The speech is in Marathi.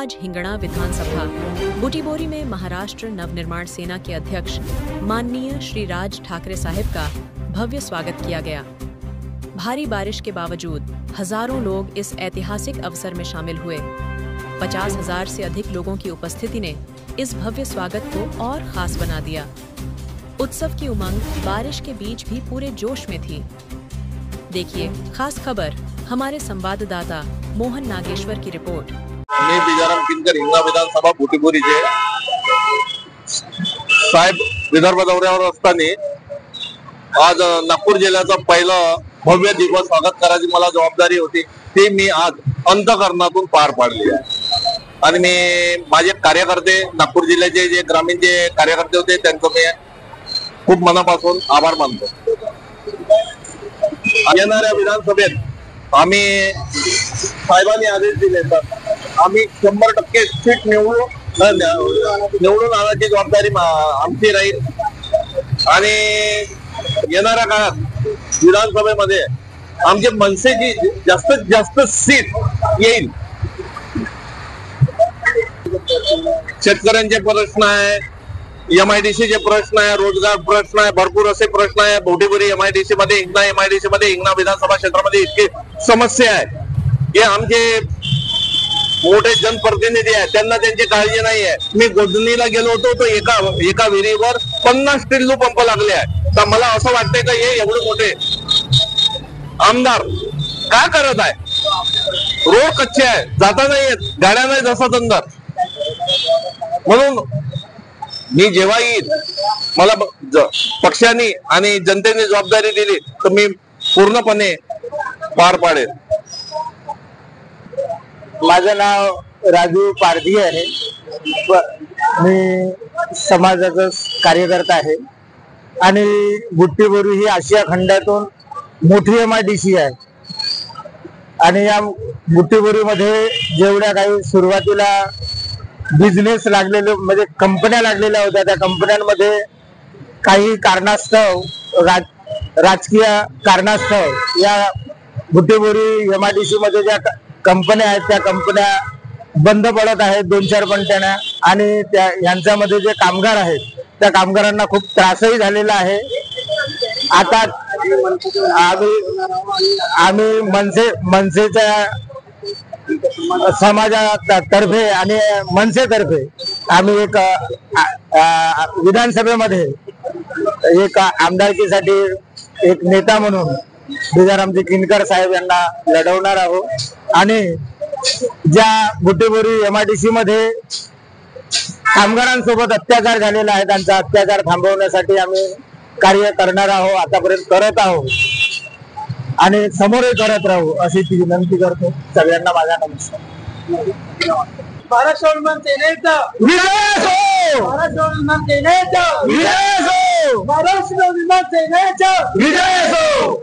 आज हिंगणा विधानसभा बुटीबोरी में महाराष्ट्र नवनिर्माण सेना के अध्यक्ष माननीय श्री राज ठाकरे साहिब का भव्य स्वागत किया गया। भारी बारिश के बावजूद हजारों लोग इस ऐतिहासिक अवसर में शामिल हुए। 50,000 से अधिक लोगों की उपस्थिति ने इस भव्य स्वागत को और खास बना दिया। उत्सव की उमंग बारिश के बीच भी पूरे जोश में थी। देखिए खास खबर हमारे संवाददाता मोहन नागेश्वर की रिपोर्ट। मी बिजाराम किनकर हिंगणा विधानसभा बुटीबोरीचे साहेब विदर्भ दौऱ्यावर असताना आज नागपूर जिल्ह्याचं पहिलं भव्य दिवस स्वागत करायची मला जबाबदारी होती, ती मी आज अंतःकरणातून पार पाडली आहे। आणि मी माझे कार्यकर्ते नागपूर जिल्ह्याचे जे ग्रामीण जे कार्यकर्ते होते त्यांचं मी खूप मनापासून आभार मानतो। येणाऱ्या विधानसभेत आम्ही साहेबांनी आदेश दिले तर आम्ही 100% सीट निवडून आणायची जबाबदारी आमची राहील। आणि येणाऱ्या काळात विधानसभेमध्ये आमचे मनसेची जास्तीत जास्त सीट येईल। शेतकऱ्यांचे प्रश्न आहे, MIDC चे प्रश्न आहे, रोजगार प्रश्न आहे, भरपूर असे प्रश्न आहे। बुटीबोरी MIDC मध्ये हिंगणा विधानसभा क्षेत्रामध्ये इतकी समस्या आहे की आमचे मोठे जनप्रतिनिधी आहेत त्यांना त्यांची काळजी नाही आहे। मी गोधनीला गेलो होतो तो एका विहिरीवर 50 टिल्लू पंप लागले आहे। तर मला असं वाटतंय का हे एवढे मोठे आमदार काय करत आहे? रोड कच्चे आहे, जाता नाही येत, गाड्या नाही जसं अंदर। म्हणून मी जेव्हा येईल मला पक्षाने आणि जनतेने जबाबदारी दिली तर मी पूर्णपणे पार पाडेल। माझं नाव राजू पारधी आहे, मी समाजाचा कार्यकर्ता आहे आणि बुटीबोरी ही आशिया खंडातून मोठी MIDC आहे। आणि या बुटीबोरीमध्ये जेवढ्या काही सुरुवातीला बिझनेस लागलेले म्हणजे कंपन्या लागलेल्या होत्या, त्या कंपन्यांमध्ये काही कारणास्तव राजकीय कारणास्तव या बुटीबोरी MIDC मध्ये ज्या कंपन्या आहेत त्या कंपन्या बंद पडत आहेत 2-4 कंपन्या। आणि त्या यांच्यामध्ये जे कामगार आहेत त्या कामगारांना खूप त्रासही झालेला आहे। आता आम्ही मनसेच्या समाजातर्फे आणि मनसेतर्फे आम्ही एक विधानसभेमध्ये एक आमदारकीसाठी एक नेता म्हणून बिजारामजी किनकर साहेब यांना लढवणार आहोत। आणि ज्या बुटीबोरी MIDC मध्ये कामगारांसोबत अत्याचार झालेला आहे त्यांचा अत्याचार थांबवण्यासाठी आम्ही कार्य करणार आहोत, आतापर्यंत करत आहोत आणि समोरही करत राहू अशी ती विनंती करतो सगळ्यांना। माझा नमस्कार। महाराष्ट्र निर्माण सेनेचा विजय हो, महाराष्ट्र निर्माण सेनेचा विजय हो, महाराष्ट्र निर्माण सेनेचा विजय हो।